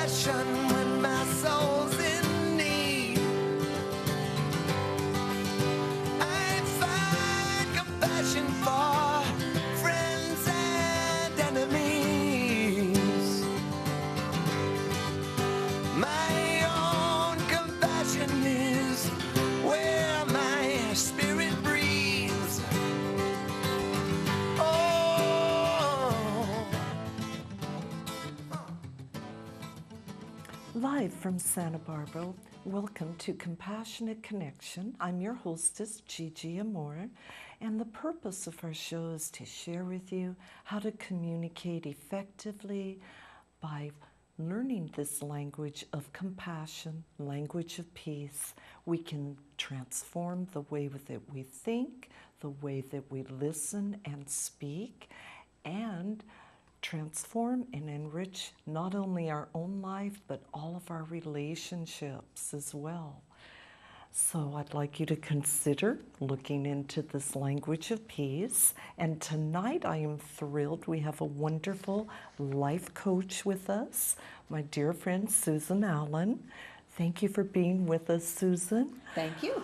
compassion when my soul's in need. I find compassion for friends and enemies. My own compassion is where my spirit breathes. Oh. Live from Santa Barbara, welcome to Compassionate Connection. I'm your hostess, Gigi Amore, and the purpose of our show is to share with you how to communicate effectively by learning this language of compassion, language of peace. We can transform the way that we think, the way that we listen and speak, and transform and enrich not only our own life, but all of our relationships as well. So I'd like you to consider looking into this language of peace. And tonight I am thrilled we have a wonderful life coach with us, my dear friend Susan Allan. Thank you for being with us, Susan. Thank you.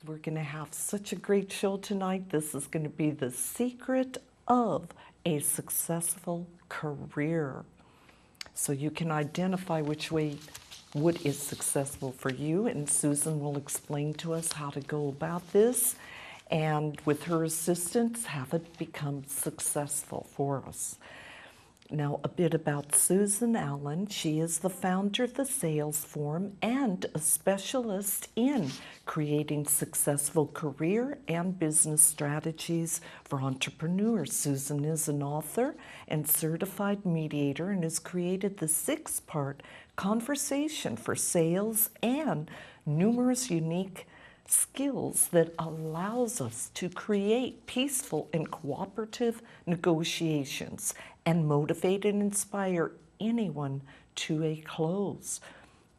We're going to have such a great show tonight. This is going to be the secret of a successful career. So you can identify what is successful for you, and Susan will explain to us how to go about this, and with her assistance, have it become successful for us. Now, a bit about Susan Allan. She is the founder of the Sales Forum and a specialist in creating successful career and business strategies for entrepreneurs. Susan is an author and certified mediator and has created the 6-part conversation for sales and numerous unique skills that allows us to create peaceful and cooperative negotiations and motivate and inspire anyone to a close.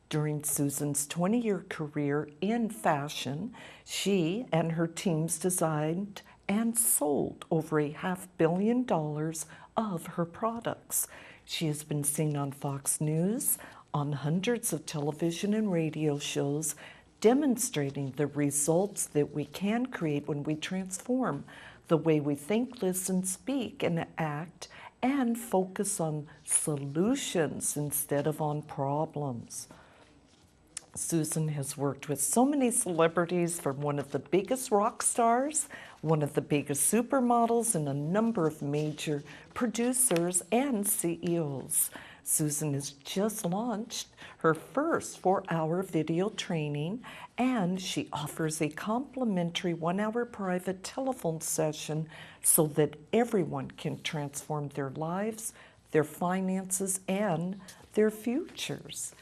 During Susan's 20-year career in fashion, she and her teams designed and sold over $500 million of her products. She has been seen on Fox News, on hundreds of television and radio shows, demonstrating the results that we can create when we transform the way we think, listen, speak, and act, and focus on solutions instead of on problems. Susan has worked with so many celebrities, from one of the biggest rock stars, one of the biggest supermodels, and a number of major producers and CEOs. Susan has just launched her first 4-hour video training, and she offers a complimentary 1-hour private telephone session so that everyone can transform their lives, their finances, and their futures.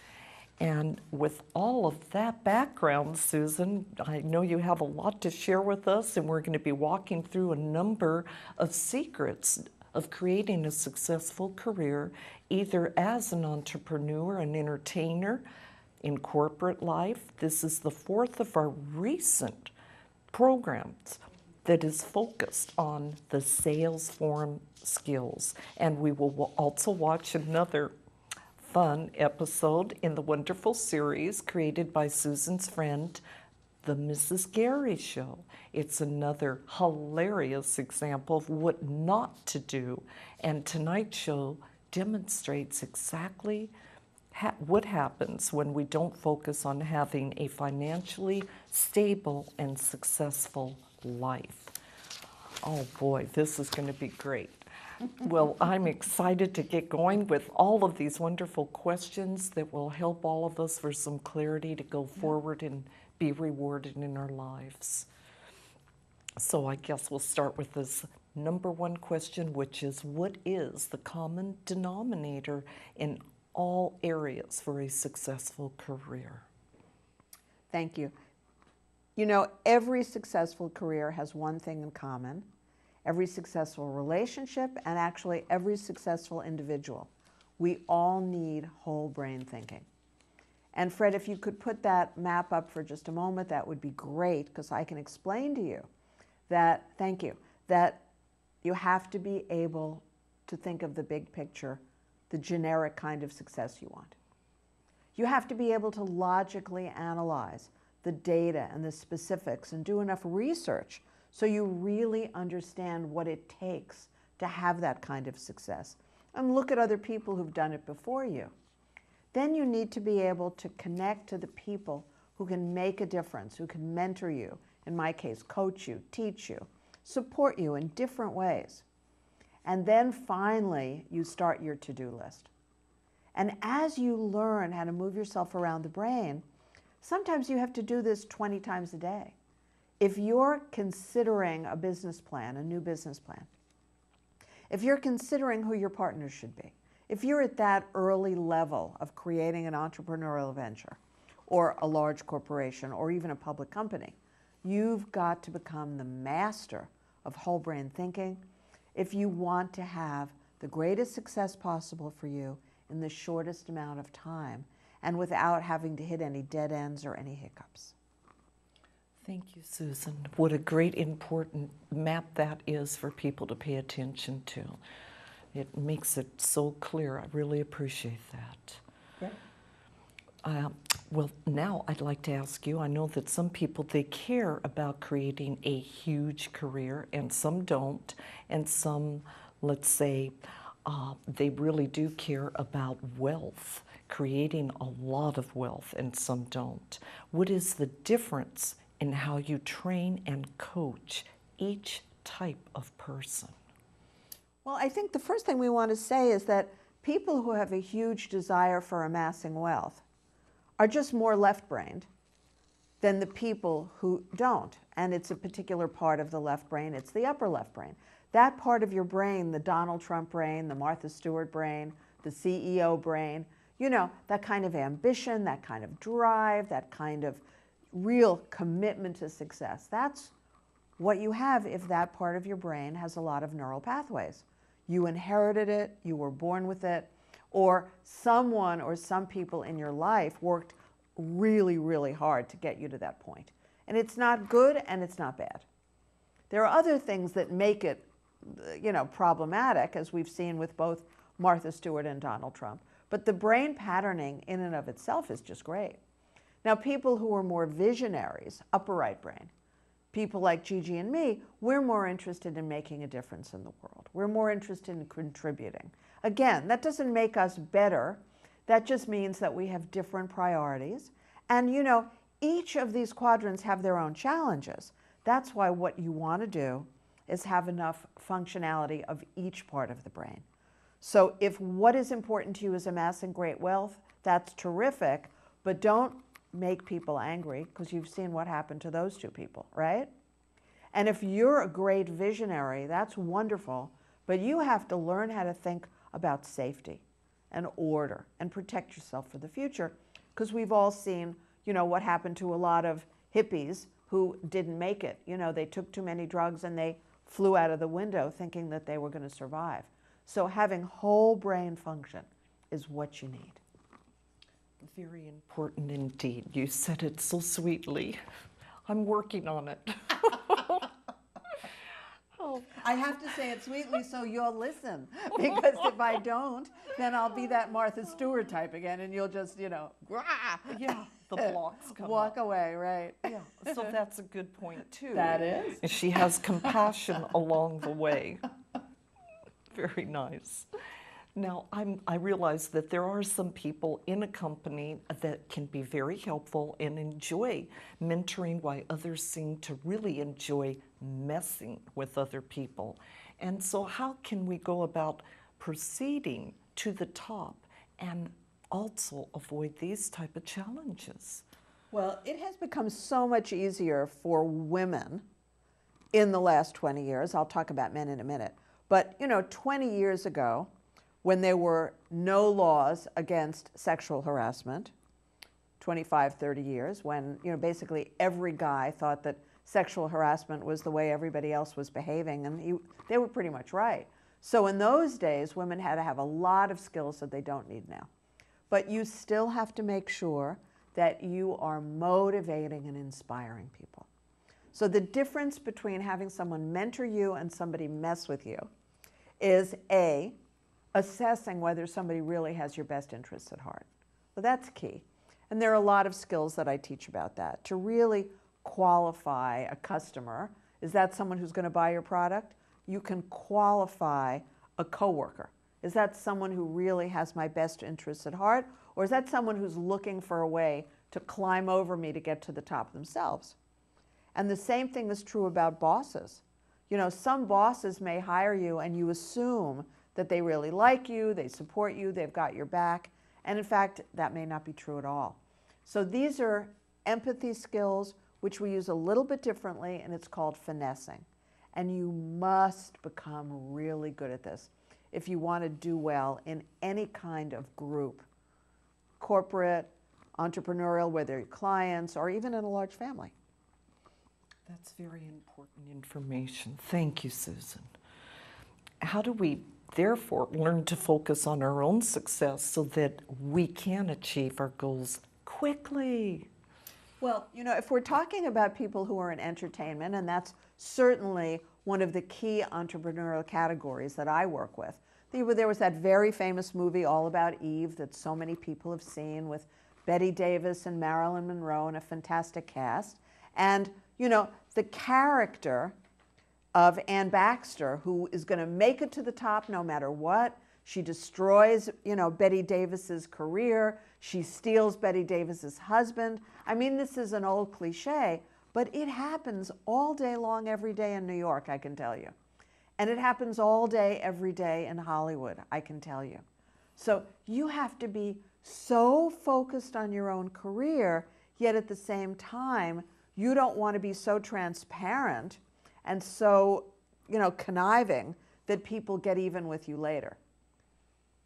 And with all of that background, Susan, I know you have a lot to share with us, and we're going to be walking through a number of secrets of creating a successful career, either as an entrepreneur, an entertainer, in corporate life. This is the 4th of our recent programs that is focused on the sales forum skills. And we will also watch another fun episode in the wonderful series created by Susan's friend, The Mrs. Gary Show. It's another hilarious example of what not to do. And tonight's show demonstrates exactly what happens when we don't focus on having a financially stable and successful life. Oh boy, this is going to be great. Well, I'm excited to get going with all of these wonderful questions that will help all of us for some clarity to go forward and be rewarded in our lives. So I guess we'll start with this number one question, which is, what is the common denominator in all areas for a successful career? Thank you. You know, every successful career has one thing in common. Every successful relationship, and actually every successful individual. We all need whole brain thinking. And Fred, if you could put that map up for just a moment, that would be great, because I can explain to you that, thank you, that you have to be able to think of the big picture, the generic kind of success you want. You have to be able to logically analyze the data and the specifics and do enough research so you really understand what it takes to have that kind of success. And look at other people who've done it before you. Then you need to be able to connect to the people who can make a difference, who can mentor you, in my case, coach you, teach you, support you in different ways. And then finally, you start your to-do list. And as you learn how to move yourself around the brain, sometimes you have to do this 20 times a day. If you're considering a business plan, a new business plan, if you're considering who your partners should be, if you're at that early level of creating an entrepreneurial venture or a large corporation or even a public company, you've got to become the master of whole brain thinking if you want to have the greatest success possible for you in the shortest amount of time and without having to hit any dead ends or any hiccups. Thank you, Susan. What a great, important map that is for people to pay attention to. It makes it so clear. I really appreciate that. Yeah. Well, now I'd like to ask you, I know that some people, they care about creating a huge career, and some don't, and some, let's say, they really do care about wealth, creating a lot of wealth, and some don't. What is the difference in how you train and coach each type of person? Well, I think the first thing we want to say is that people who have a huge desire for amassing wealth are just more left-brained than the people who don't. And it's a particular part of the left brain. It's the upper left brain. That part of your brain, the Donald Trump brain, the Martha Stewart brain, the CEO brain, you know, that kind of ambition, that kind of drive, that kind of real commitment to success. That's what you have if that part of your brain has a lot of neural pathways. You inherited it, you were born with it, or someone or some people in your life worked really, really hard to get you to that point. And it's not good and it's not bad. There are other things that make it, you know, problematic, as we've seen with both Martha Stewart and Donald Trump. But the brain patterning in and of itself is just great. Now, people who are more visionaries, upper right brain, people like Gigi and me, we're more interested in making a difference in the world. We're more interested in contributing. Again, that doesn't make us better. That just means that we have different priorities. And, you know, each of these quadrants have their own challenges. That's why what you want to do is have enough functionality of each part of the brain. So if what is important to you is amassing great wealth, that's terrific, but don't make people angry, because you've seen what happened to those two people, right? And if you're a great visionary, that's wonderful, but you have to learn how to think about safety and order and protect yourself for the future, because we've all seen, you know, what happened to a lot of hippies who didn't make it. You know, they took too many drugs and they flew out of the window thinking that they were going to survive. So having whole brain function is what you need. Very important indeed. You said it so sweetly. I'm working on it. Oh. I have to say it sweetly so you'll listen, because if I don't, then I'll be that Martha Stewart type again, and you'll just, you know, Yeah, the blocks come walk up. away, right? Yeah, so that's a good point too. That is. And she has compassion along the way. Very nice. Now, I realize that there are some people in a company that can be very helpful and enjoy mentoring, while others seem to really enjoy messing with other people. And so how can we go about proceeding to the top and also avoid these type of challenges? Well, it has become so much easier for women in the last 20 years. I'll talk about men in a minute. But, you know, 20 years ago, when there were no laws against sexual harassment, 25, 30 years, when, you know, basically every guy thought that sexual harassment was the way everybody else was behaving, and they were pretty much right. So in those days, women had to have a lot of skills that they don't need now. But you still have to make sure that you are motivating and inspiring people. So the difference between having someone mentor you and somebody mess with you is A, assessing whether somebody really has your best interests at heart. That's key. And there are a lot of skills that I teach about that. To really qualify a customer, is that someone who's going to buy your product? You can qualify a coworker. Is that someone who really has my best interests at heart? Or is that someone who's looking for a way to climb over me to get to the top themselves? And the same thing is true about bosses. You know, some bosses may hire you and you assume that they really like you, they support you, they've got your back. And in fact, that may not be true at all. So these are empathy skills, which we use a little bit differently, and it's called finessing. And you must become really good at this if you want to do well in any kind of group, corporate, entrepreneurial, whether you're clients, or even in a large family. That's very important information. Thank you, Susan. How do we therefore learn to focus on our own success so that we can achieve our goals quickly? Well, you know, if we're talking about people who are in entertainment, and that's certainly one of the key entrepreneurial categories that I work with. There was that very famous movie, All About Eve, that so many people have seen, with Bette Davis and Marilyn Monroe and a fantastic cast. And, you know, the character of Ann Baxter, who is going to make it to the top no matter what. She destroys, you know, Bette Davis's career. She steals Bette Davis's husband. I mean, this is an old cliche, but it happens all day long, every day in New York, I can tell you. And it happens all day, every day in Hollywood, I can tell you. So you have to be so focused on your own career, yet at the same time, you don't want to be so transparent and so, you know, conniving that people get even with you later.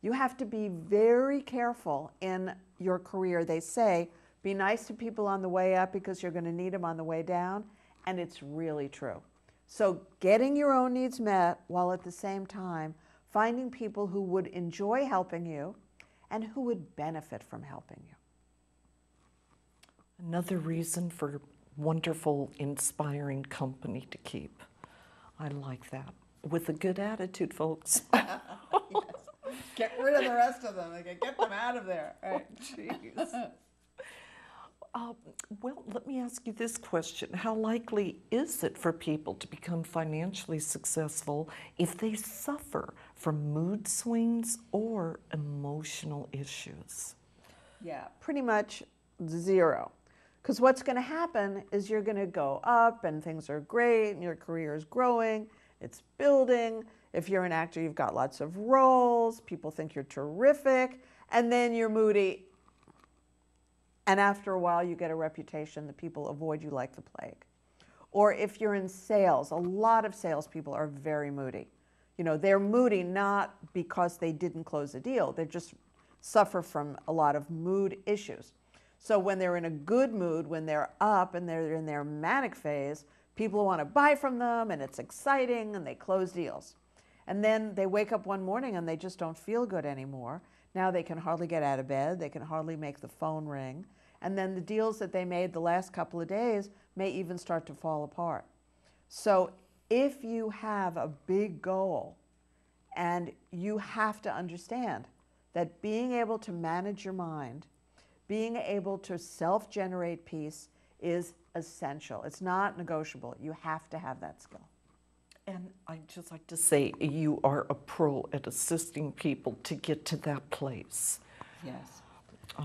You have to be very careful in your career. They say, be nice to people on the way up because you're going to need them on the way down, and it's really true. So getting your own needs met while at the same time finding people who would enjoy helping you and who would benefit from helping you. Another reason for wonderful, inspiring company to keep. I like that. With a good attitude, folks. Yes. Get rid of the rest of them. Get them out of there. Right. Jeez. Well, let me ask you this question. How likely is it for people to become financially successful if they suffer from mood swings or emotional issues? Yeah, pretty much zero. Because what's going to happen is you're going to go up and things are great and your career is growing, it's building. If you're an actor, you've got lots of roles, people think you're terrific, and then you're moody. And after a while, you get a reputation that people avoid you like the plague. Or if you're in sales, a lot of salespeople are very moody. You know, they're moody not because they didn't close a deal, they just suffer from a lot of mood issues. So when they're in a good mood, when they're up and they're in their manic phase, people want to buy from them and it's exciting and they close deals. And then they wake up one morning and they just don't feel good anymore. Now they can hardly get out of bed, they can hardly make the phone ring. And then the deals that they made the last couple of days may even start to fall apart. So if you have a big goal, and you have to understand that being able to manage your mind, being able to self-generate peace is essential. It's not negotiable. You have to have that skill. And I'd just like to say you are a pro at assisting people to get to that place. Yes.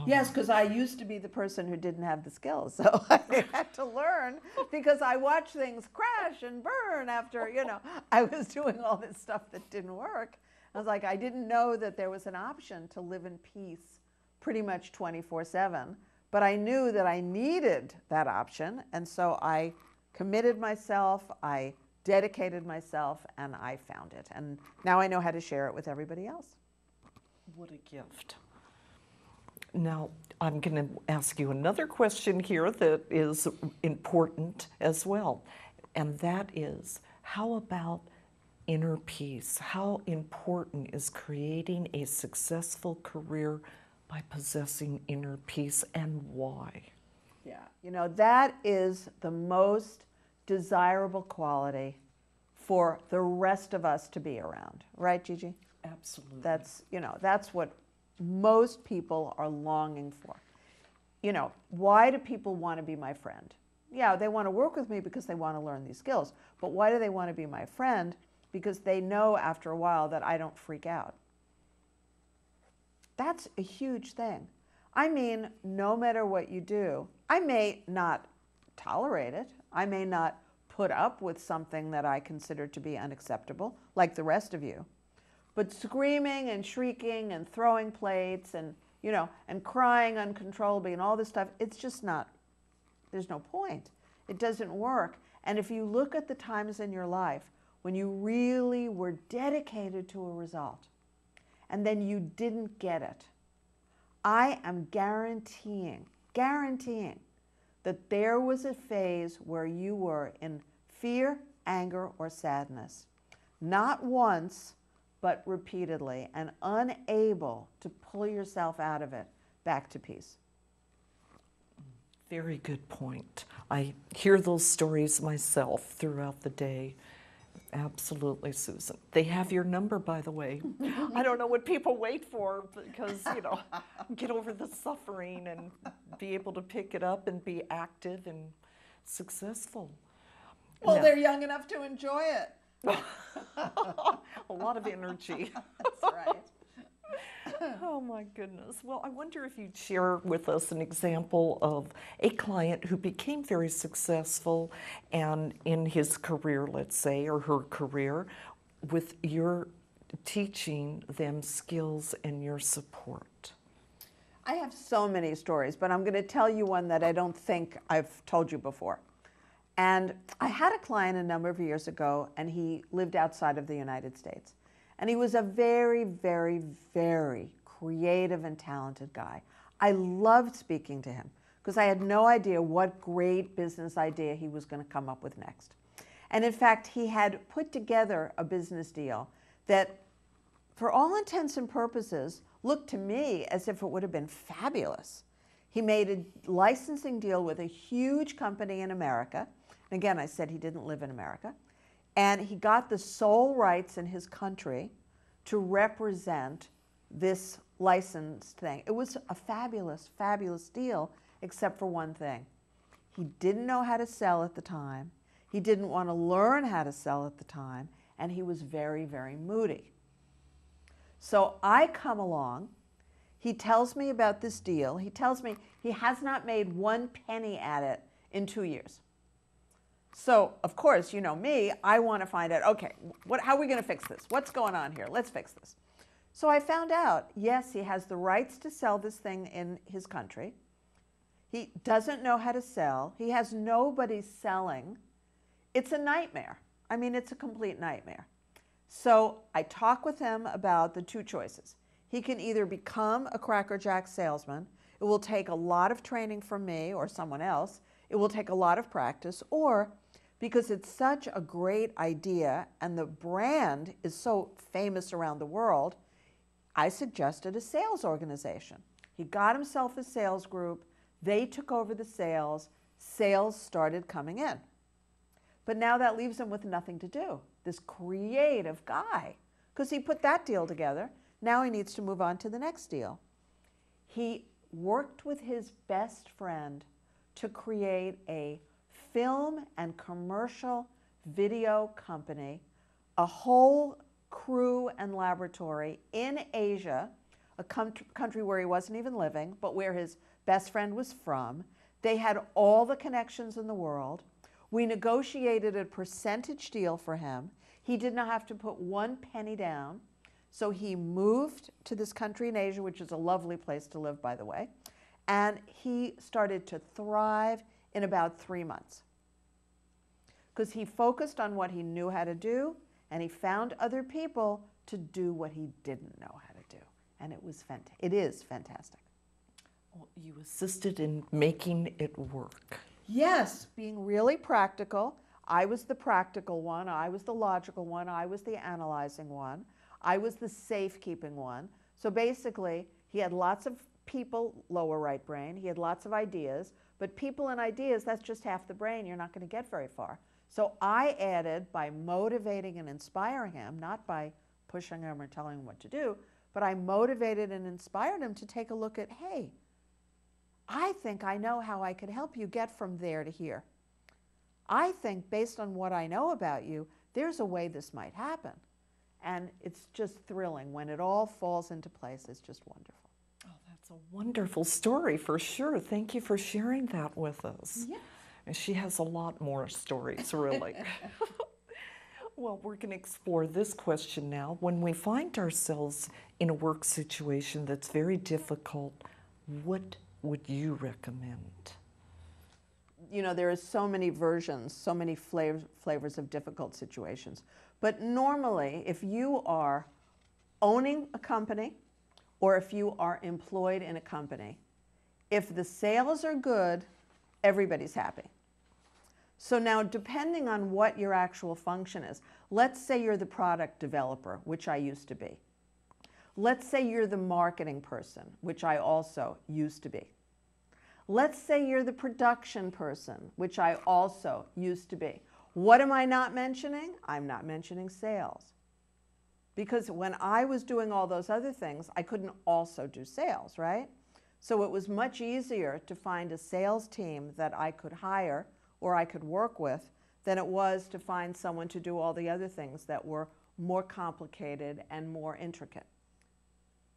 Yes, because I used to be the person who didn't have the skills. So I had to learn because I watched things crash and burn after, you know, I was doing all this stuff that didn't work. I was like, I didn't know that there was an option to live in peace pretty much 24/7. But I knew that I needed that option. And so I committed myself, I dedicated myself, and I found it. And now I know how to share it with everybody else. What a gift. Now, I'm going to ask you another question here that is important as well, and that is, how about inner peace? How important is creating a successful career by possessing inner peace, and why? Yeah, you know, that is the most desirable quality for the rest of us to be around, right, Gigi? Absolutely. That's, you know, that's what most people are longing for. You know, why do people want to be my friend? Yeah, they want to work with me because they want to learn these skills. But why do they want to be my friend? Because they know after a while that I don't freak out. That's a huge thing. I mean, no matter what you do, I may not tolerate it. I may not put up with something that I consider to be unacceptable, like the rest of you. But screaming and shrieking and throwing plates and, you know, and crying uncontrollably and all this stuff, it's just not, there's no point. It doesn't work. And if you look at the times in your life when you really were dedicated to a result and then you didn't get it, I am guaranteeing that there was a phase where you were in fear, anger, or sadness, not once, but repeatedly, and unable to pull yourself out of it back to peace. Very good point. I hear those stories myself throughout the day. Absolutely, Susan. They have your number, by the way. I don't know what people wait for because, you know, get over the suffering and be able to pick it up and be active and successful. Well, Now, they're young enough to enjoy it. a lot of energy. That's right. Oh my goodness. Well, I wonder if you'd share with us an example of a client who became very successful and in his career, let's say, or her career, with your teaching them skills and your support. I have so many stories, but I'm going to tell you one that I don't think I've told you before. And I had a client a number of years ago, and he lived outside of the United States. And he was a very, very, very creative and talented guy. I loved speaking to him because I had no idea what great business idea he was going to come up with next. And in fact, he had put together a business deal that, for all intents and purposes, looked to me as if it would have been fabulous. He made a licensing deal with a huge company in America. And again, I said he didn't live in America. And he got the sole rights in his country to represent this licensed thing. It was a fabulous, fabulous deal, except for one thing. He didn't know how to sell at the time. He didn't want to learn how to sell at the time. And he was very, very moody. So I come along. He tells me about this deal. He tells me he has not made one penny at it in 2 years. So, of course, you know me, I want to find out, okay, how are we going to fix this? What's going on here? Let's fix this. So I found out, yes, he has the rights to sell this thing in his country. He doesn't know how to sell. He has nobody selling. It's a nightmare. I mean, it's a complete nightmare. So I talk with him about the two choices. He can either become a Cracker Jack salesman. It will take a lot of training from me or someone else. It will take a lot of practice, or because it's such a great idea and the brand is so famous around the world, I suggested a sales organization. He got himself a sales group. They took over the sales. Sales started coming in. But now that leaves him with nothing to do. This creative guy, because he put that deal together. Now he needs to move on to the next deal. He worked with his best friend to create a film and commercial video company, a whole crew and laboratory in Asia, a country where he wasn't even living, but where his best friend was from. They had all the connections in the world. We negotiated a percentage deal for him. He did not have to put one penny down. So he moved to this country in Asia, which is a lovely place to live, by the way. And he started to thrive in about 3 months. Because he focused on what he knew how to do, and he found other people to do what he didn't know how to do. And it was it is fantastic. Well, you assisted in making it work. Yes, being really practical. I was the practical one. I was the logical one. I was the analyzing one. I was the safekeeping one. So basically, he had lots of people, lower right brain. He had lots of ideas. But people and ideas, that's just half the brain. You're not going to get very far. So I added, by motivating and inspiring him, not by pushing him or telling him what to do, but I motivated and inspired him to take a look at, hey, I think I know how I could help you get from there to here. I think based on what I know about you, there's a way this might happen. And it's just thrilling. When it all falls into place, it's just wonderful. Oh, that's a wonderful story for sure. Thank you for sharing that with us. Yeah. And she has a lot more stories, really. Well, we're going to explore this question now. When we find ourselves in a work situation that's very difficult, what would you recommend? You know, there are so many versions, so many flavors of difficult situations. But normally, if you are owning a company or if you are employed in a company, if the sales are good, everybody's happy. So now, depending on what your actual function is, let's say you're the product developer, which I used to be. Let's say you're the marketing person, which I also used to be. Let's say you're the production person, which I also used to be. What am I not mentioning? I'm not mentioning sales. Because when I was doing all those other things, I couldn't also do sales, right? So it was much easier to find a sales team that I could hire or I could work with than it was to find someone to do all the other things that were more complicated and more intricate.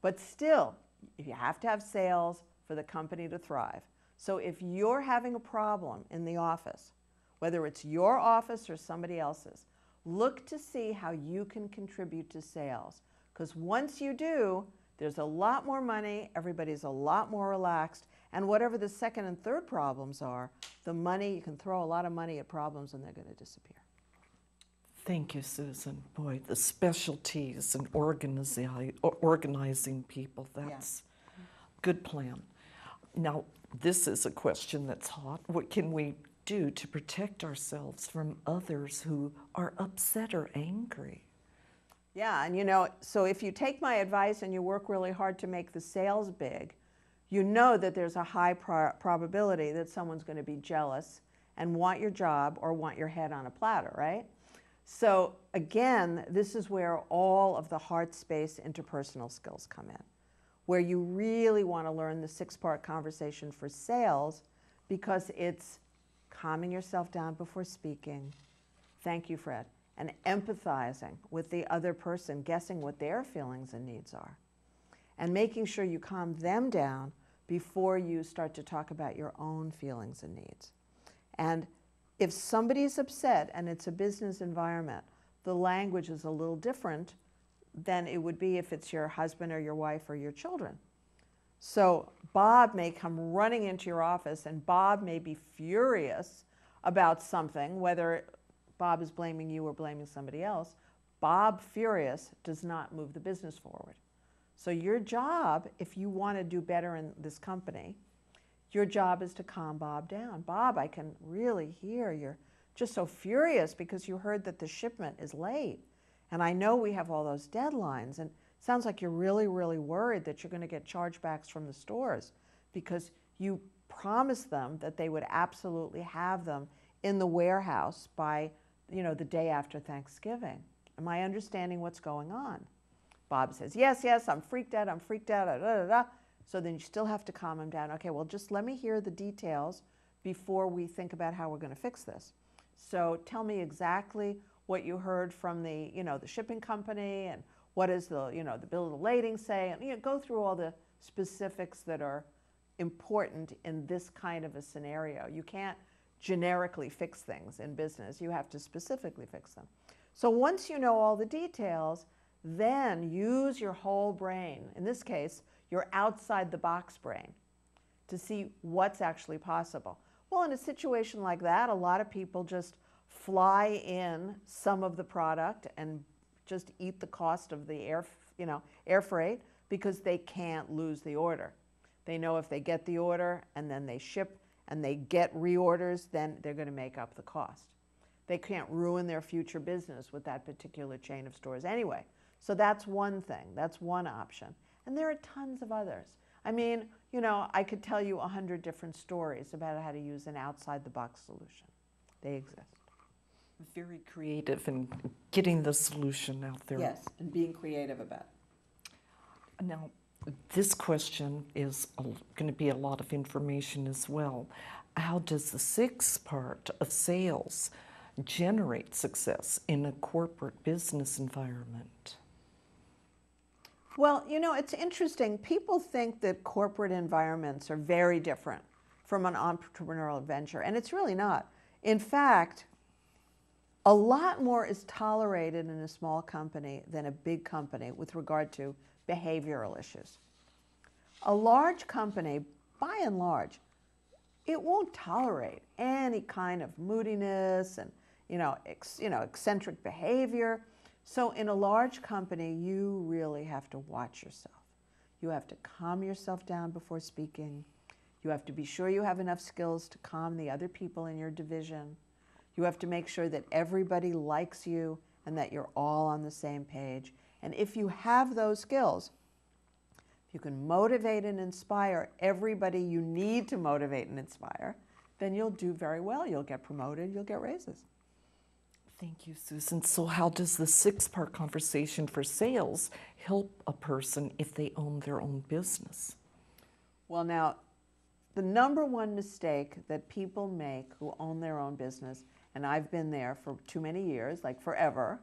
But still, you have to have sales for the company to thrive. So if you're having a problem in the office, whether it's your office or somebody else's, look to see how you can contribute to sales. Because once you do, there's a lot more money, everybody's a lot more relaxed, and whatever the second and third problems are, the money, you can throw a lot of money at problems and they're going to disappear. Thank you, Susan. Boy, the specialties and organizing people, that's good plan. Now, this is a question that's hot. What can we do to protect ourselves from others who are upset or angry? Yeah, and you know, so if you take my advice and you work really hard to make the sales big, you know that there's a high probability that someone's going to be jealous and want your job or want your head on a platter, right? So again, this is where all of the Heartspace interpersonal skills come in, where you really want to learn the 6-part conversation for sales, because it's calming yourself down before speaking. Thank you, Fred. And empathizing with the other person, guessing what their feelings and needs are, and making sure you calm them down before you start to talk about your own feelings and needs. And if somebody's upset and it's a business environment, the language is a little different than it would be if it's your husband or your wife or your children. So Bob may come running into your office and Bob may be furious about something, whether Bob is blaming you or blaming somebody else. Bob furious does not move the business forward. So your job, if you want to do better in this company, your job is to calm Bob down. Bob, I can really hear you're just so furious because you heard that the shipment is late. And I know we have all those deadlines, and it sounds like you're really, really worried that you're going to get chargebacks from the stores because you promised them that they would absolutely have them in the warehouse by, you know, the day after Thanksgiving. Am I understanding what's going on? Bob says, yes, I'm freaked out, da, da, da, da. So then you still have to calm him down. Okay, well, just let me hear the details before we think about how we're going to fix this. So tell me exactly what you heard from the, you know, the shipping company, and what is the, you know, the bill of lading say, and, you know, go through all the specifics that are important in this kind of a scenario. You can't generically fix things in business. You have to specifically fix them. So once you know all the details, then use your whole brain. In this case, your outside the box brain to see what's actually possible. Well, in a situation like that, a lot of people just fly in some of the product and just eat the cost of the air freight, because they can't lose the order. They know if they get the order and then they ship and they get reorders, then they're going to make up the cost. They can't ruin their future business with that particular chain of stores anyway. So that's one thing. That's one option. And there are tons of others. I mean, you know, I could tell you 100 different stories about how to use an outside-the-box solution. They exist. Very creative in getting the solution out there. Yes, and being creative about it. Now, this question is going to be a lot of information as well. How does the sixth part of sales generate success in a corporate business environment? Well, it's interesting. People think that corporate environments are very different from an entrepreneurial venture, and it's really not. In fact, a lot more is tolerated in a small company than a big company with regard to behavioral issues. A large company, by and large, it won't tolerate any kind of moodiness and eccentric behavior. So in a large company, you really have to watch yourself. You have to calm yourself down before speaking. You have to be sure you have enough skills to calm the other people in your division. You have to make sure that everybody likes you and that you're all on the same page. And if you have those skills, if you can motivate and inspire everybody you need to motivate and inspire, then you'll do very well. You'll get promoted, you'll get raises. Thank you, Susan. So how does the six-part conversation for sales help a person if they own their own business? Well, now, the number one mistake that people make who own their own business, and I've been there for too many years, like forever,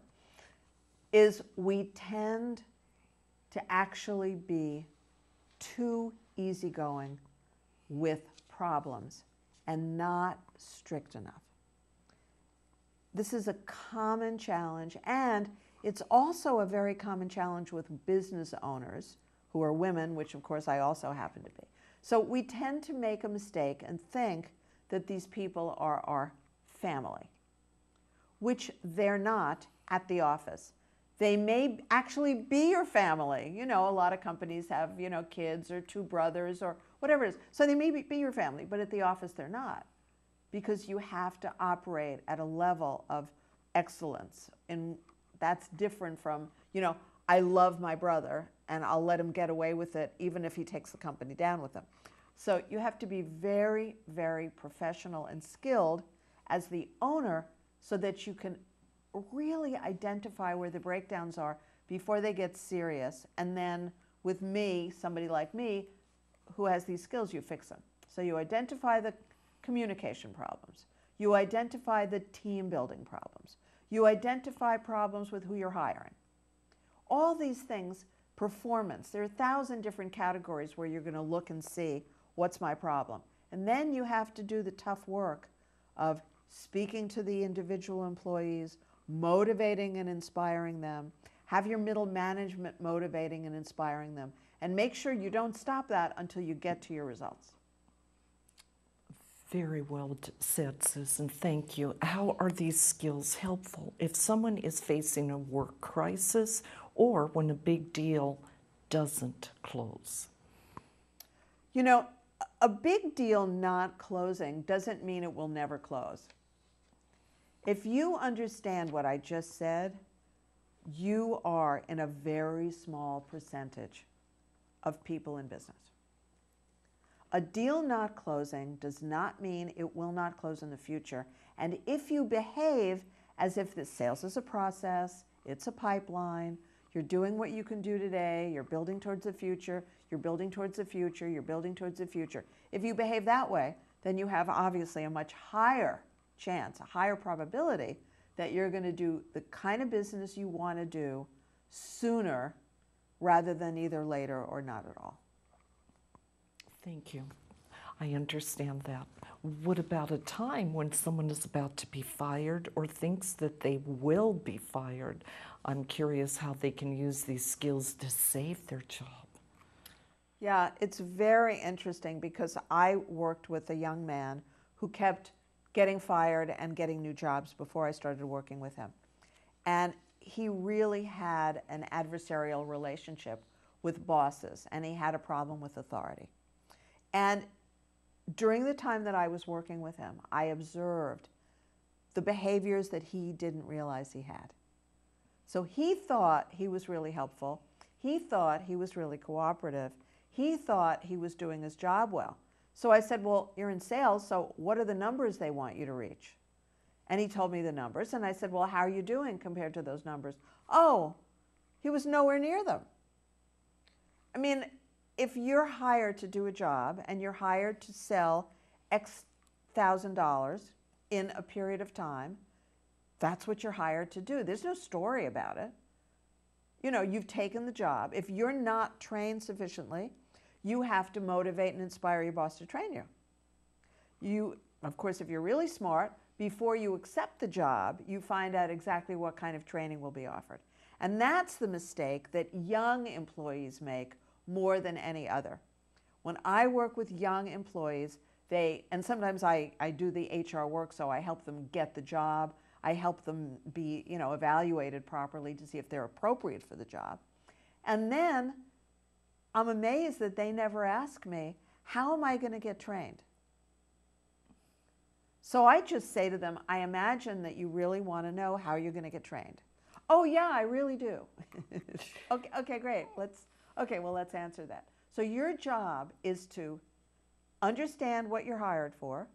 is we tend to actually be too easygoing with problems and not strict enough. This is a common challenge, and it's also a very common challenge with business owners who are women, which of course I also happen to be. So we tend to make a mistake and think that these people are our family, which they're not at the office. They may actually be your family. A lot of companies have, kids or two brothers or whatever it is. So they may be your family, but at the office they're not, because you have to operate at a level of excellence. And that's different from, I love my brother and I'll let him get away with it even if he takes the company down with him. So you have to be very, very professional and skilled as the owner so that you can really identify where the breakdowns are before they get serious. And then with me, somebody like me, who has these skills, you fix them. So you identify the communication problems. You identify the team building problems. You identify problems with who you're hiring. All these things, performance, there are 1,000 different categories where you're going to look and see what's my problem. And then you have to do the tough work of speaking to the individual employees, motivating and inspiring them, have your middle management motivating and inspiring them, and make sure you don't stop that until you get to your results. Very well said, Susan. Thank you. How are these skills helpful if someone is facing a work crisis or when a big deal doesn't close? A big deal not closing doesn't mean it will never close. If you understand what I just said, you are in a very small percentage of people in business. A deal not closing does not mean it will not close in the future. And if you behave as if the sales is a process, it's a pipeline, you're doing what you can do today, you're building towards the future, you're building towards the future, you're building towards the future. If you behave that way, then you have obviously a much higher chance, a higher probability that you're going to do the kind of business you want to do sooner rather than either later or not at all. Thank you. I understand that. What about a time when someone is about to be fired or thinks that they will be fired? I'm curious how they can use these skills to save their job. Yeah, it's very interesting because I worked with a young man who kept getting fired and getting new jobs before I started working with him. And he really had an adversarial relationship with bosses, and he had a problem with authority. And during the time that I was working with him, I observed the behaviors that he didn't realize he had. So he thought he was really helpful. He thought he was really cooperative. He thought he was doing his job well. So I said, well, you're in sales, so what are the numbers they want you to reach? And he told me the numbers, and I said, well, how are you doing compared to those numbers? Oh, he was nowhere near them. I mean, if you're hired to do a job and you're hired to sell X $1,000 in a period of time, that's what you're hired to do. There's no story about it. You know, you've taken the job. If you're not trained sufficiently, you have to motivate and inspire your boss to train you. You, of course, if you're really smart, before you accept the job, you find out exactly what kind of training will be offered. And that's the mistake that young employees make more than any other. When I work with young employees, and sometimes I do the HR work, so I help them get the job. I help them be, evaluated properly to see if they're appropriate for the job. And then I'm amazed that they never ask me, how am I going to get trained? So I just say to them, I imagine that you really want to know how you're going to get trained. Oh yeah, I really do. Okay, great. Let's answer that. So your job is to understand what you're hired for,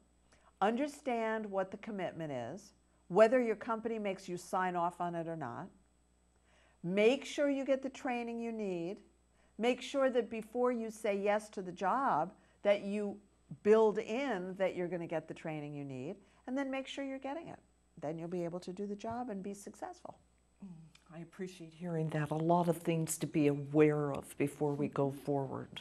understand what the commitment is, whether your company makes you sign off on it or not. Make sure you get the training you need. Make sure that before you say yes to the job, that you build in that you're going to get the training you need, and then make sure you're getting it. Then you'll be able to do the job and be successful. I appreciate hearing that. A lot of things to be aware of before we go forward.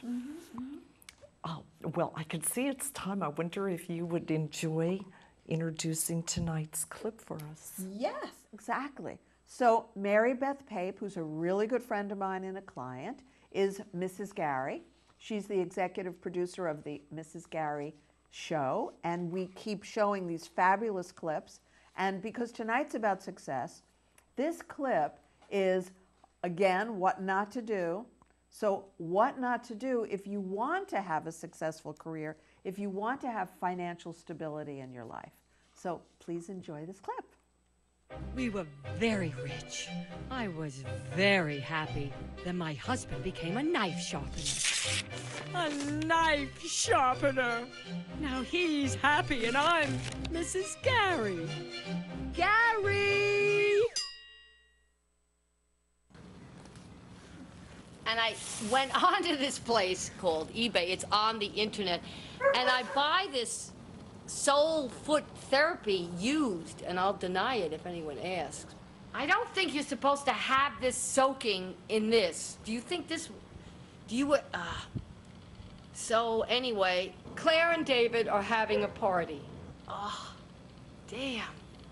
Oh, well, I can see it's time. I wonder if you would enjoy introducing tonight's clip for us. Yes, exactly. So Mary Beth Pape, who's a really good friend of mine and a client, is Mrs. Gary. She's the executive producer of the Mrs. Gary show, and we keep showing these fabulous clips. And because tonight's about success, this clip is, again, what not to do. So what not to do if you want to have a successful career, if you want to have financial stability in your life. So please enjoy this clip. We were very rich. I was very happy. Then my husband became a knife sharpener. A knife sharpener! Now he's happy and I'm Mrs. Gary. Gary! And I went onto this place called eBay. It's on the internet. And I buy this soul foot therapy used, and I'll deny it if anyone asks. I don't think you're supposed to have this soaking in this. Do you think this, So anyway, Claire and David are having a party. Oh, damn.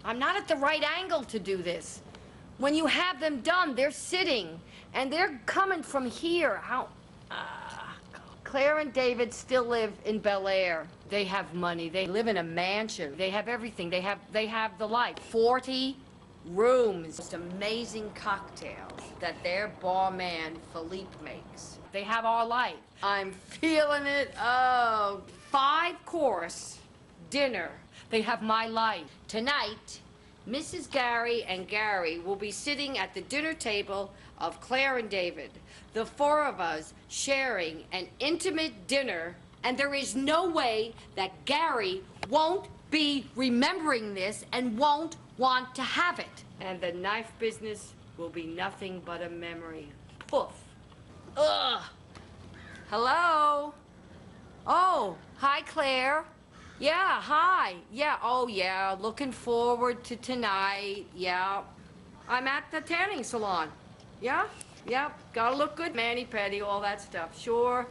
I'm not at the right angle to do this. When you have them done, they're sitting, and they're coming from here. Claire and David still live in Bel Air. They have money. They live in a mansion. They have everything. They have the life. 40 rooms. Just amazing cocktails that their barman, Philippe, makes. They have our life. I'm feeling it. Oh, 5-course dinner. They have my life. Tonight, Mrs. Gary and Gary will be sitting at the dinner table of Claire and David, the 4 of us sharing an intimate dinner, and there is no way that Gary won't be remembering this and won't want to have it. And the knife business will be nothing but a memory. Poof. Ugh. Hello? Oh, hi, Claire. Yeah, hi. Yeah, oh yeah, looking forward to tonight. Yeah. I'm at the tanning salon. Yeah? Yeah, gotta look good, mani-pedi, all that stuff. Sure.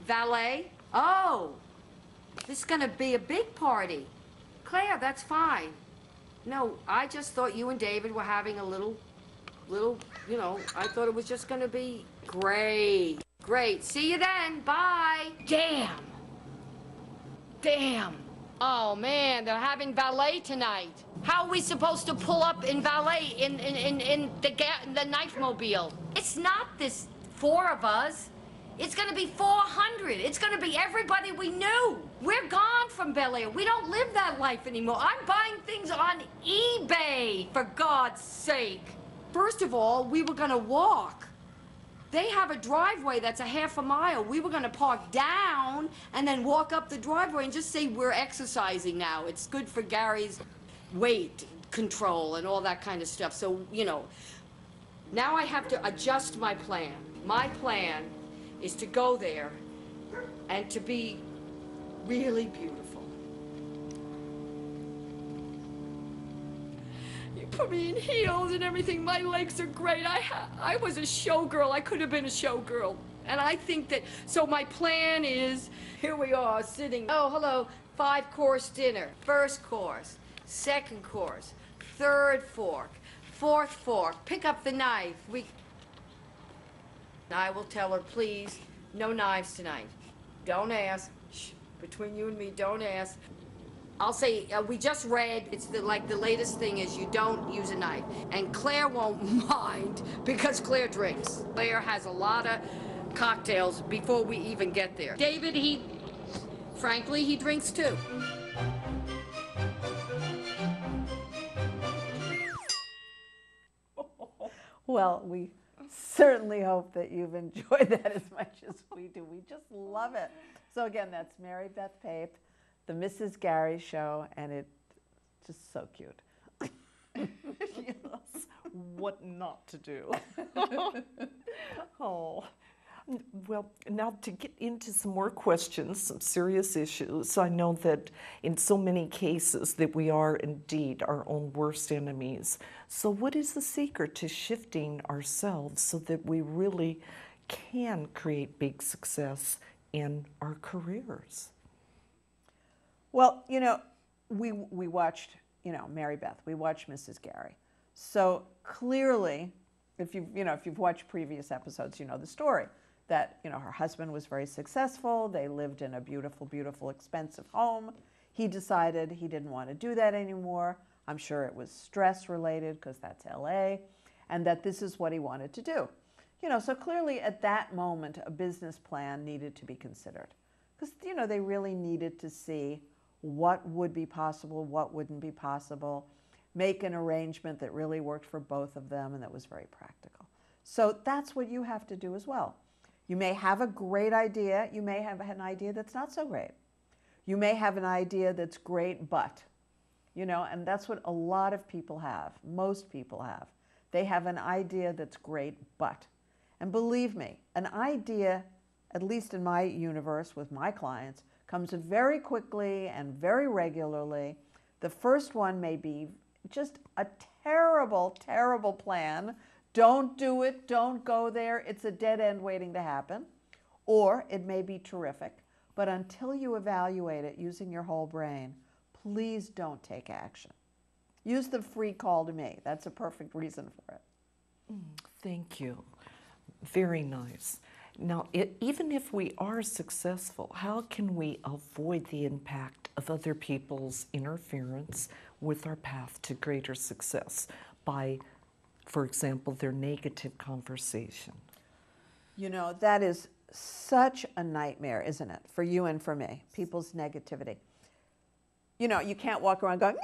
Valet? Oh, this is gonna be a big party. Claire, that's fine. No, I just thought you and David were having a little, I thought it was just gonna be great. Great, see you then, bye. Damn. Oh man, they're having valet tonight. How are we supposed to pull up in valet in the knife mobile? It's not this 4 of us. It's gonna be 400. It's gonna be everybody we knew. We're gone from Bel Air. We don't live that life anymore. I'm buying things on eBay, for God's sake. First of all, we were gonna walk. They have a driveway that's a half a mile. We were gonna park down and then walk up the driveway and just say we're exercising now. It's good for Gary's weight control and all that kind of stuff. So, Now I have to adjust my plan. My plan is to go there and to be really beautiful. You put me in heels and everything. My legs are great. I was a showgirl. I could have been a showgirl. And I think that, so my plan is, here we are sitting, oh, hello, 5-course dinner. First course, second course, third fork, fourth fork. Pick up the knife. I will tell her, please, no knives tonight. Don't ask. Shh, between you and me, don't ask. I'll say, we just read, it's like the latest thing is you don't use a knife. And Claire won't mind because Claire drinks. Claire has a lot of cocktails before we even get there. David, frankly, he drinks too. Well, we certainly hope that you've enjoyed that as much as we do. We just love it. So again, that's Mary Beth Pape, the Mrs. Gary Show, and it's just so cute. Yes, what not to do. Oh, well, now to get into some more questions, some serious issues. I know that in so many cases that we are indeed our own worst enemies. So what is the secret to shifting ourselves so that we really can create big success in our careers? Well, we watched, Mary Beth. We watched Mrs. Gary. So clearly, if you've watched previous episodes, you know the story that, her husband was very successful. They lived in a beautiful, beautiful, expensive home. He decided he didn't want to do that anymore. I'm sure it was stress related because that's LA, and that this is what he wanted to do. So clearly at that moment, a business plan needed to be considered because, they really needed to see what would be possible, what wouldn't be possible, make an arrangement that really worked for both of them and that was very practical. So that's what you have to do as well. You may have a great idea. You may have an idea that's not so great. You may have an idea that's great, but, and that's what a lot of people have. Most people have. They have an idea that's great, but. And believe me, an idea, at least in my universe with my clients, comes very quickly and very regularly. The first one may be just a terrible, terrible plan. Don't do it, don't go there, it's a dead end waiting to happen. Or it may be terrific, but until you evaluate it using your whole brain, please don't take action. Use the free call to me. That's a perfect reason for it. Thank you. Very nice. Now, even if we are successful, how can we avoid the impact of other people's interference with our path to greater success for example, their negative conversation? That is such a nightmare, isn't it, for you and for me, people's negativity. You can't walk around going,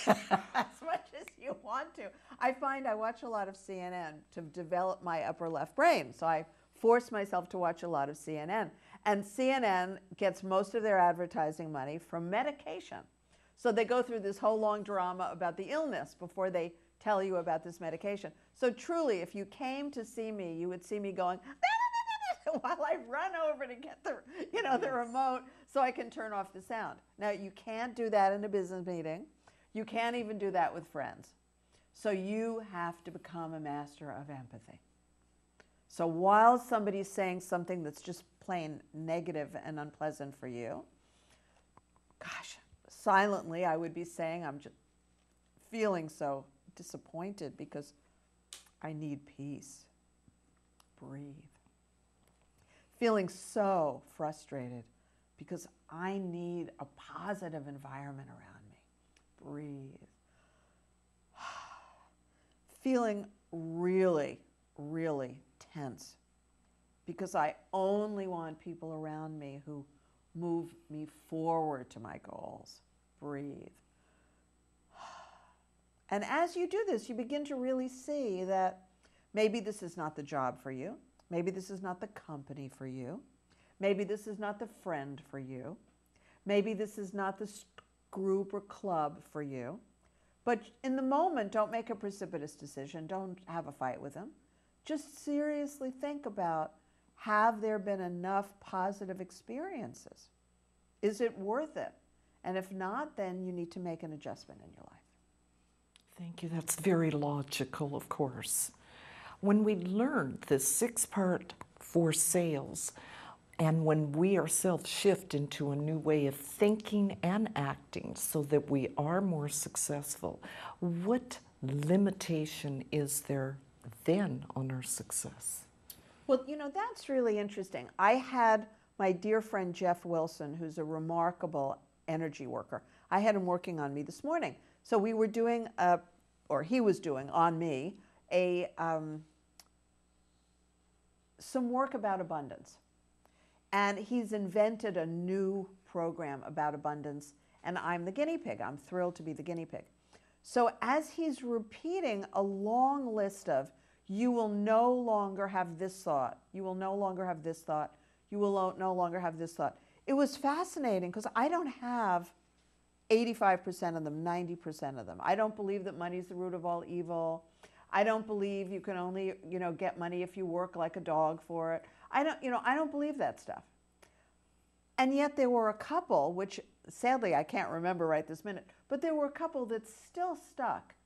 as much as you want to. I find I watch a lot of CNN to develop my upper left brain, so I force myself to watch a lot of CNN. And CNN gets most of their advertising money from medication. So they go through this whole long drama about the illness before they tell you about this medication. So truly, if you came to see me, you would see me going, while I run over to get the remote so I can turn off the sound. Now, you can't do that in a business meeting. You can't even do that with friends. So you have to become a master of empathy. So while somebody's saying something that's just plain negative and unpleasant for you, gosh, silently I would be saying, I'm just feeling so disappointed because I need peace. Breathe. Feeling so frustrated because I need a positive environment around me. Breathe. Feeling really, really tense because I only want people around me who move me forward to my goals. Breathe. And as you do this, you begin to really see that maybe this is not the job for you. Maybe this is not the company for you. Maybe this is not the friend for you. Maybe this is not the group or club for you. But in the moment, don't make a precipitous decision. Don't have a fight with them. Just seriously think about, have there been enough positive experiences? Is it worth it? And if not, then you need to make an adjustment in your life. Thank you. That's very logical, of course. When we learned this 6-part for sales, and when we ourselves shift into a new way of thinking and acting so that we are more successful, what limitation is there then on our success? Well, you know, that's really interesting. I had my dear friend Jeff Wilson, who's a remarkable energy worker. I had him working on me this morning. So we were doing, or he was doing on me, some work about abundance. And he's invented a new program about abundance, and I'm the guinea pig. I'm thrilled to be the guinea pig. So as he's repeating a long list of, you will no longer have this thought, you will no longer have this thought, you will no longer have this thought. It was fascinating because I don't have 85% of them, 90% of them. I don't believe that money is the root of all evil. I don't believe you can only, get money if you work like a dog for it. I don't believe that stuff. And yet there were a couple, which sadly I can't remember right this minute, but there were a couple that still stuck.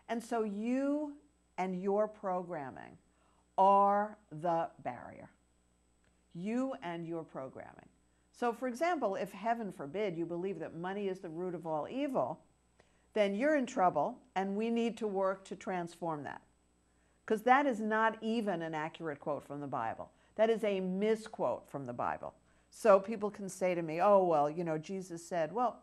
And so you and your programming are the barrier. You and your programming. So for example, if heaven forbid you believe that money is the root of all evil, then you're in trouble and we need to work to transform that. Because that is not even an accurate quote from the Bible. That is a misquote from the Bible. So people can say to me, oh, well, Jesus said, well,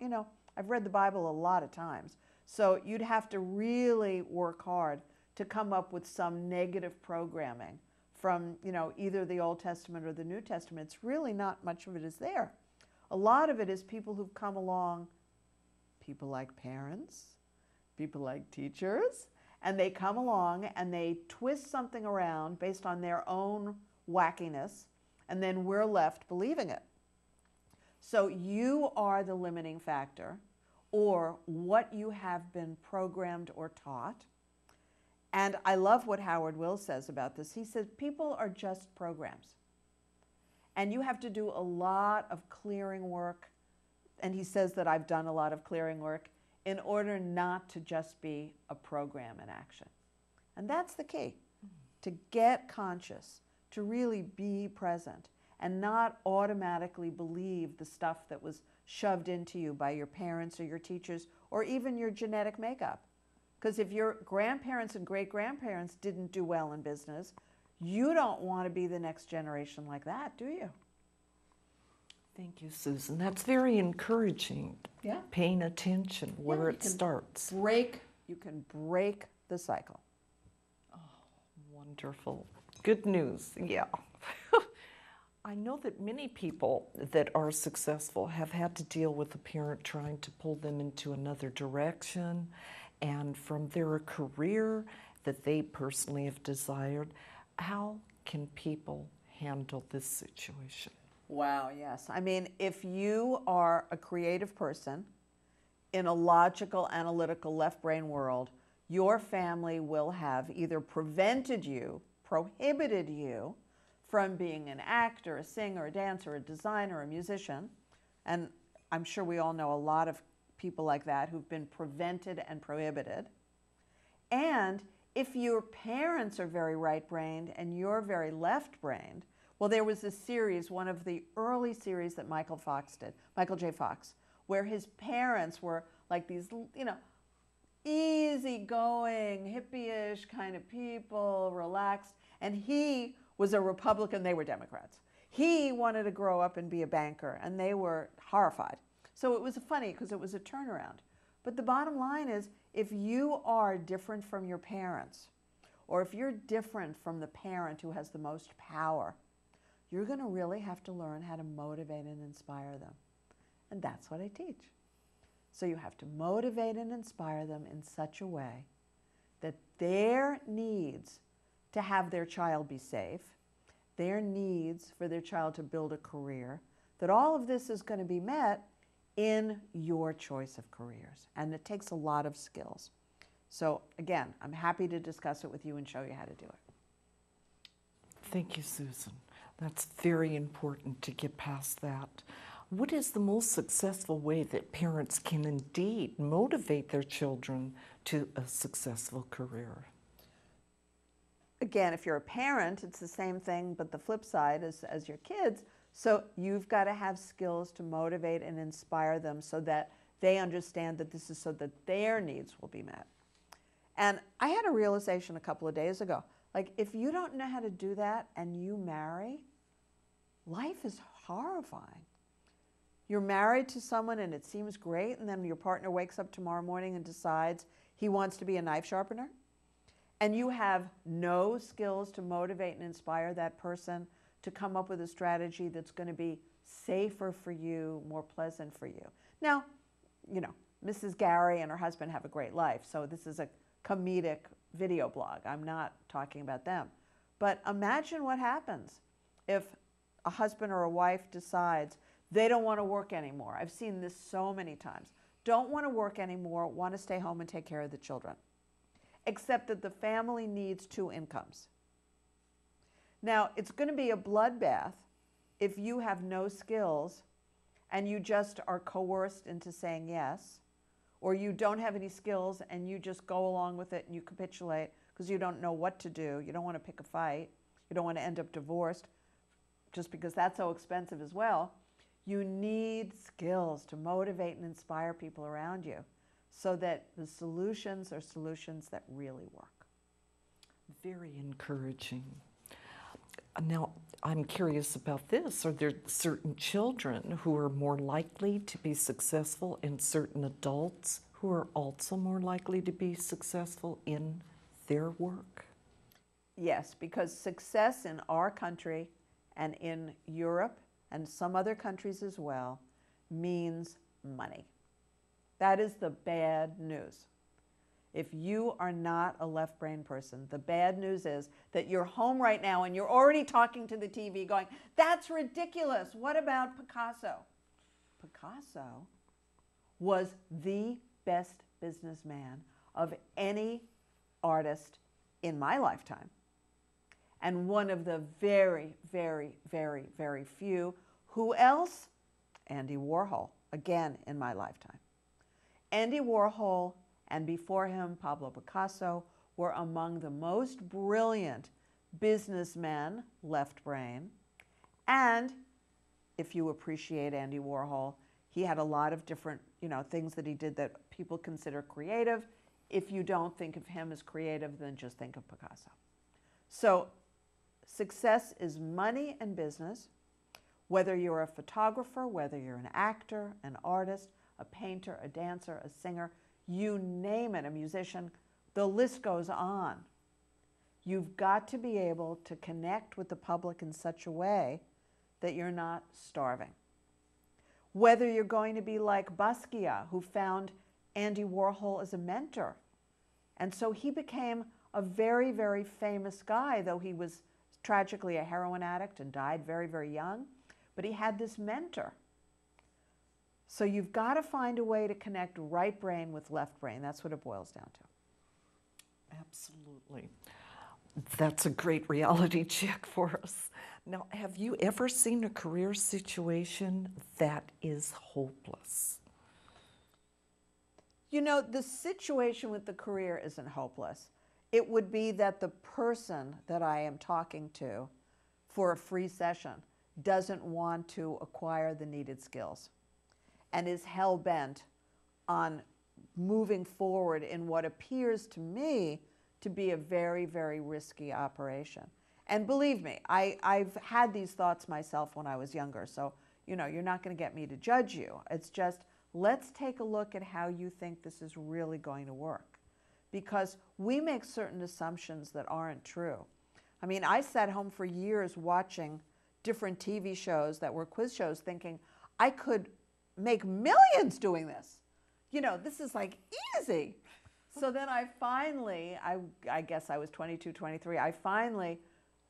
I've read the Bible a lot of times. So you'd have to really work hard to come up with some negative programming from, either the Old Testament or the New Testament. It's really not much of it is there. A lot of it is people who've come along, people like parents, people like teachers, and they come along and they twist something around based on their own wackiness, and then we're left believing it. So you are the limiting factor, or what you have been programmed or taught. And I love what Howard Will says about this. He says people are just programs. And you have to do a lot of clearing work. And he says that I've done a lot of clearing work in order not to just be a program in action. And that's the key, to get conscious, to really be present, and not automatically believe the stuff that was shoved into you by your parents or your teachers or even your genetic makeup. Because if your grandparents and great-grandparents didn't do well in business, you don't want to be the next generation like that, do you? Thank you, Susan. That's very encouraging. Yeah. Paying attention where it starts. You can break the cycle. Oh, wonderful. Good news, yeah. I know that many people that are successful have had to deal with a parent trying to pull them into another direction, and from their career that they personally have desired. How can people handle this situation? Wow, yes. I mean, if you are a creative person in a logical, analytical, left brain world, your family will have either prevented you, prohibited you from being an actor, a singer, a dancer, a designer, a musician. And I'm sure we all know a lot of people like that who've been prevented and prohibited. And if your parents are very right-brained and you're very left-brained, well, there was a series, one of the early series that Michael J. Fox, where his parents were like these, easygoing, hippie-ish kind of people, relaxed, and he was a Republican, they were Democrats. He wanted to grow up and be a banker, and they were horrified. So it was funny because it was a turnaround. But the bottom line is, if you are different from your parents, or if you're different from the parent who has the most power, you're going to really have to learn how to motivate and inspire them. And that's what I teach. So you have to motivate and inspire them in such a way that their needs to have their child be safe, their needs for their child to build a career, that all of this is going to be met in your choice of careers. And it takes a lot of skills. So again, I'm happy to discuss it with you and show you how to do it. Thank you, Susan. That's very important to get past that. What is the most successful way that parents can indeed motivate their children to a successful career? Again, if you're a parent, it's the same thing, but the flip side as your kids. So you've got to have skills to motivate and inspire them so that they understand that this is so that their needs will be met. And I had a realization a couple of days ago. Like, if you don't know how to do that and you marry, life is horrifying. You're married to someone and it seems great, and then your partner wakes up tomorrow morning and decides he wants to be a knife sharpener, and you have no skills to motivate and inspire that person to come up with a strategy that's going to be safer for you, more pleasant for you. Now, you know, Mrs. Gary and her husband have a great life, so this is a comedic video blog. I'm not talking about them. But imagine what happens if a husband or a wife decides they don't want to work anymore. I've seen this so many times. Don't want to work anymore, want to stay home and take care of the children. Except that the family needs 2 incomes. Now, it's going to be a bloodbath if you have no skills and you just are coerced into saying yes, or you don't have any skills and you just go along with it and you capitulate because you don't know what to do. You don't want to pick a fight. You don't want to end up divorced just because that's so expensive as well. You need skills to motivate and inspire people around you so that the solutions are solutions that really work. Very encouraging. Now, I'm curious about this. Are there certain children who are more likely to be successful and certain adults who are also more likely to be successful in their work? Yes, because success in our country and in Europe and some other countries as well means money. That is the bad news. If you are not a left brain person, the bad news is that you're home right now and you're already talking to the TV going, that's ridiculous. What about Picasso? Picasso was the best businessman of any artist in my lifetime. And one of the very, very, very, very few. Who else? Andy Warhol, again in my lifetime. Andy Warhol and before him, Pablo Picasso, were among the most brilliant businessmen, left brain. And if you appreciate Andy Warhol, he had a lot of different, things that he did that people consider creative. If you don't think of him as creative, then just think of Picasso. So success is money and business, whether you're a photographer, whether you're an actor, an artist, a painter, a dancer, a singer, you name it, a musician, the list goes on. You've got to be able to connect with the public in such a way that you're not starving. Whether you're going to be like Basquiat, who found Andy Warhol as a mentor. And so he became a very, very famous guy, though he was tragically a heroin addict and died very, very young. But he had this mentor. So you've got to find a way to connect right brain with left brain. That's what it boils down to. Absolutely. That's a great reality check for us. Now, have you ever seen a career situation that is hopeless? The situation with the career isn't hopeless. It would be that the person that I am talking to for a free session doesn't want to acquire the needed skills and is hell-bent on moving forward in what appears to me to be a very, very risky operation. And believe me, I've had these thoughts myself when I was younger, so you're not going to get me to judge you. It's just, let's take a look at how you think this is really going to work. Because we make certain assumptions that aren't true. I mean, I sat home for years watching different TV shows that were quiz shows thinking, I could make millions doing this. This is like easy. So then I finally, I guess I was 22, 23, I finally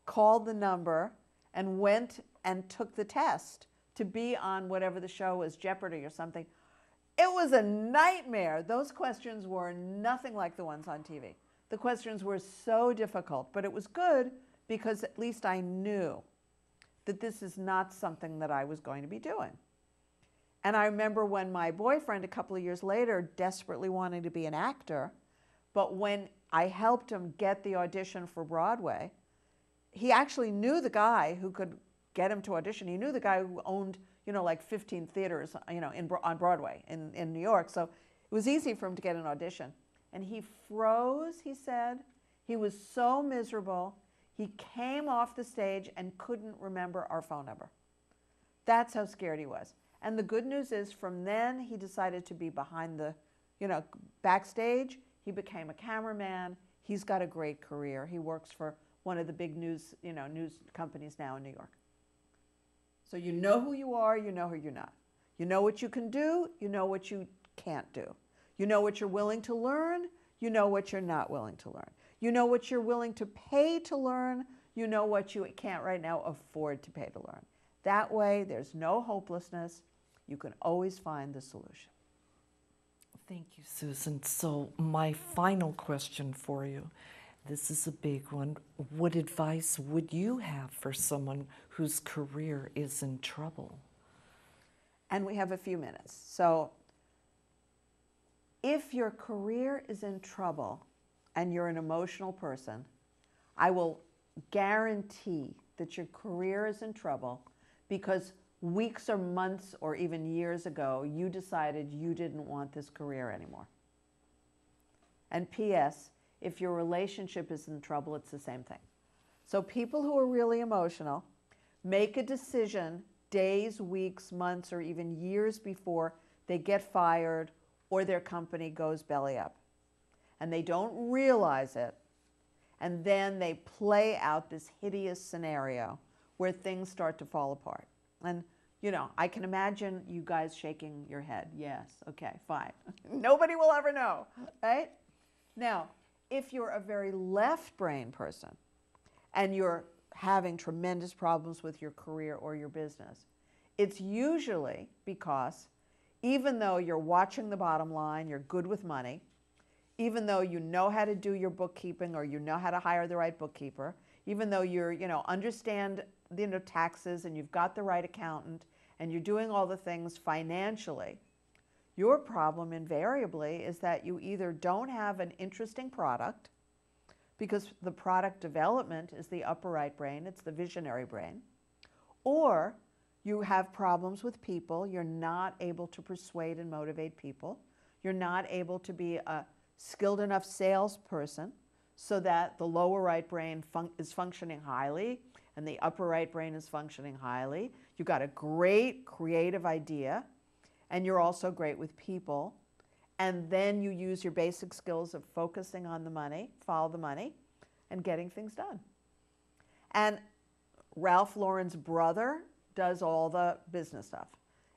called the number and went and took the test to be on whatever the show was, Jeopardy or something. It was a nightmare. Those questions were nothing like the ones on TV. The questions were so difficult, but it was good because at least I knew that this is not something that I was going to be doing. And I remember when my boyfriend, a couple of years later, desperately wanted to be an actor, but when I helped him get the audition for Broadway, he actually knew the guy who could get him to audition. He knew the guy who owned, like 15 theaters, on Broadway in New York. So it was easy for him to get an audition. And he froze, he said. He was so miserable. He came off the stage and couldn't remember our phone number. That's how scared he was. And the good news is from then he decided to be behind the, backstage. He became a cameraman. He's got a great career. He works for one of the big news companies now in New York. So you know who you are, you know who you're not. You know what you can do, you know what you can't do. You know what you're willing to learn, you know what you're not willing to learn. You know what you're willing to pay to learn, you know what you can't right now afford to pay to learn. That way, there's no hopelessness. You can always find the solution. Thank you, Susan. So my final question for you, this is a big one. What advice would you have for someone whose career is in trouble? And we have a few minutes. So if your career is in trouble and you're an emotional person, I will guarantee that your career is in trouble because weeks or months or even years ago, you decided you didn't want this career anymore. And P.S., if your relationship is in trouble, it's the same thing. So people who are really emotional make a decision days, weeks, months, or even years before they get fired or their company goes belly up. And they don't realize it. And then they play out this hideous scenario where things start to fall apart. And, I can imagine you guys shaking your head. Yes, okay, fine. Nobody will ever know, right? Now, if you're a very left brain person and you're having tremendous problems with your career or your business, it's usually because even though you're watching the bottom line, you're good with money, even though you know how to do your bookkeeping or you know how to hire the right bookkeeper, even though you're, understand taxes and you've got the right accountant and you're doing all the things financially, your problem invariably is that you either don't have an interesting product because the product development is the upper right brain, it's the visionary brain, or you have problems with people, you're not able to persuade and motivate people, you're not able to be a skilled enough salesperson so that the lower right brain is functioning highly and the upper right brain is functioning highly. You've got a great creative idea and you're also great with people. And then you use your basic skills of focusing on the money, follow the money, and getting things done. And Ralph Lauren's brother does all the business stuff.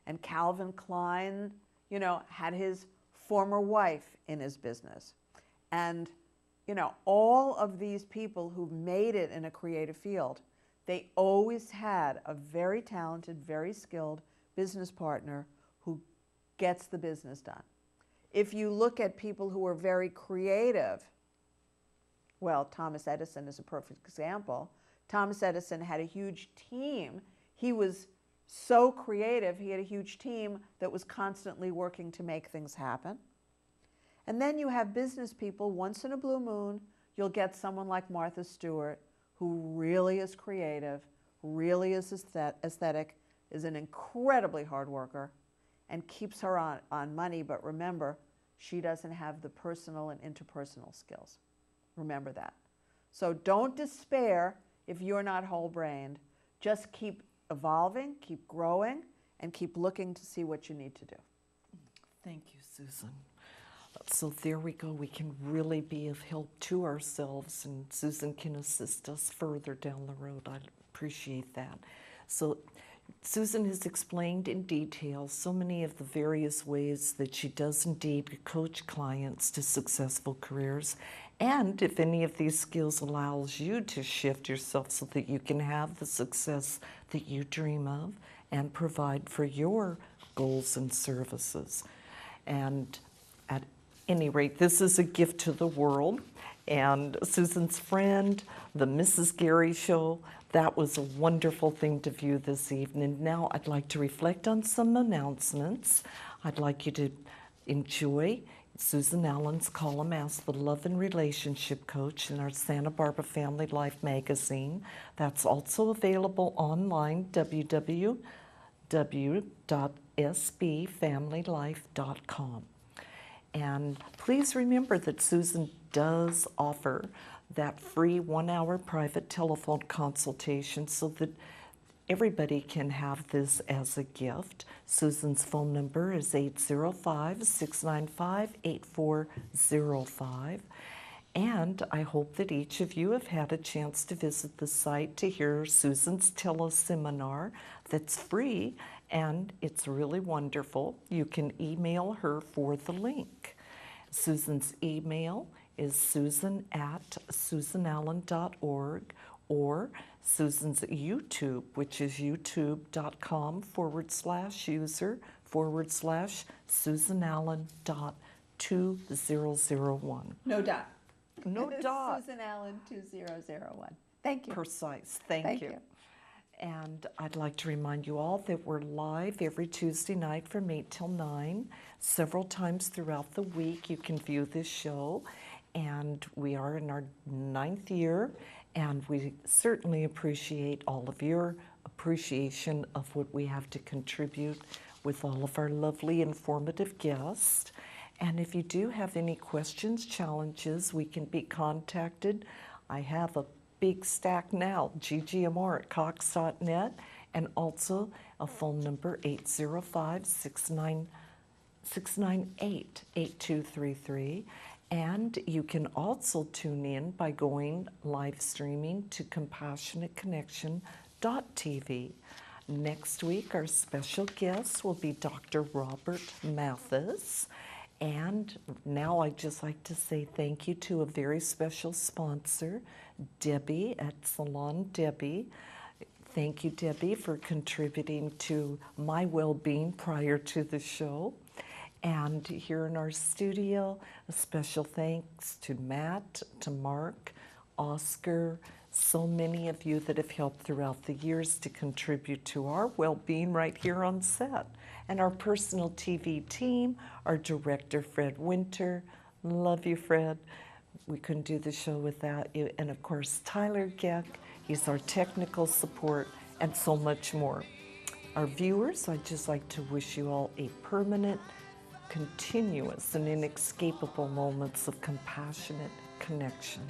And Calvin Klein, had his former wife in his business. And, all of these people who've made it in a creative field, they always had a very talented, very skilled business partner who gets the business done. If you look at people who are very creative, well, Thomas Edison is a perfect example. Thomas Edison had a huge team. He was so creative, he had a huge team that was constantly working to make things happen. And then you have business people, once in a blue moon, you'll get someone like Martha Stewart, who really is creative, really is aesthetic, is an incredibly hard worker, and keeps her on money. But remember, she doesn't have the personal and interpersonal skills. Remember that. So don't despair if you're not whole-brained. Just keep evolving, keep growing, and keep looking to see what you need to do. Thank you, Susan. So there we go. We can really be of help to ourselves, and Susan can assist us further down the road. I appreciate that. So Susan has explained in detail so many of the various ways that she does indeed coach clients to successful careers. And if any of these skills allows you to shift yourself so that you can have the success that you dream of and provide for your goals and services. And at any rate, this is a gift to the world. And Susan's friend, the Mrs. Gary Show, that was a wonderful thing to view this evening. Now I'd like to reflect on some announcements. I'd like you to enjoy Susan Allan's column as the Love and Relationship Coach in our Santa Barbara Family Life magazine. That's also available online, www.sbfamilylife.com. And please remember that Susan does offer that free 1-hour private telephone consultation so that everybody can have this as a gift. Susan's phone number is 805-695-8405. And I hope that each of you have had a chance to visit the site to hear Susan's teleseminar that's free, and it's really wonderful. You can email her for the link. Susan's email is susan@susanallan.org, or Susan's YouTube, which is youtube.com/user/susanallan.2001. No dot. No dot. Susan Allan 2001. Thank you. Precise. Thank you. And I'd like to remind you all that we're live every Tuesday night from 8 till 9. Several times throughout the week you can view this show. And we are in our 9th year, and we certainly appreciate all of your appreciation of what we have to contribute with all of our lovely informative guests. And if you do have any questions, challenges, we can be contacted. I have a big stack now, ggmr@cox.net, and also a phone number, 805-698-8233. And you can also tune in by going live streaming to CompassionateConnection.tv. Next week, our special guest will be Dr. Robert Mathis. And now I'd just like to say thank you to a very special sponsor, Debbie at Salon Debbie. Thank you, Debbie, for contributing to my well-being prior to the show. And here in our studio, a special thanks to Matt, to Mark, Oscar, so many of you that have helped throughout the years to contribute to our well-being right here on set. And our personal TV team, our director, Fred Winter. Love you, Fred. We couldn't do the show without you. And of course, Tyler Geck, he's our technical support, and so much more. Our viewers, I'd just like to wish you all a permanent, continuous, and inescapable moments of compassionate connection.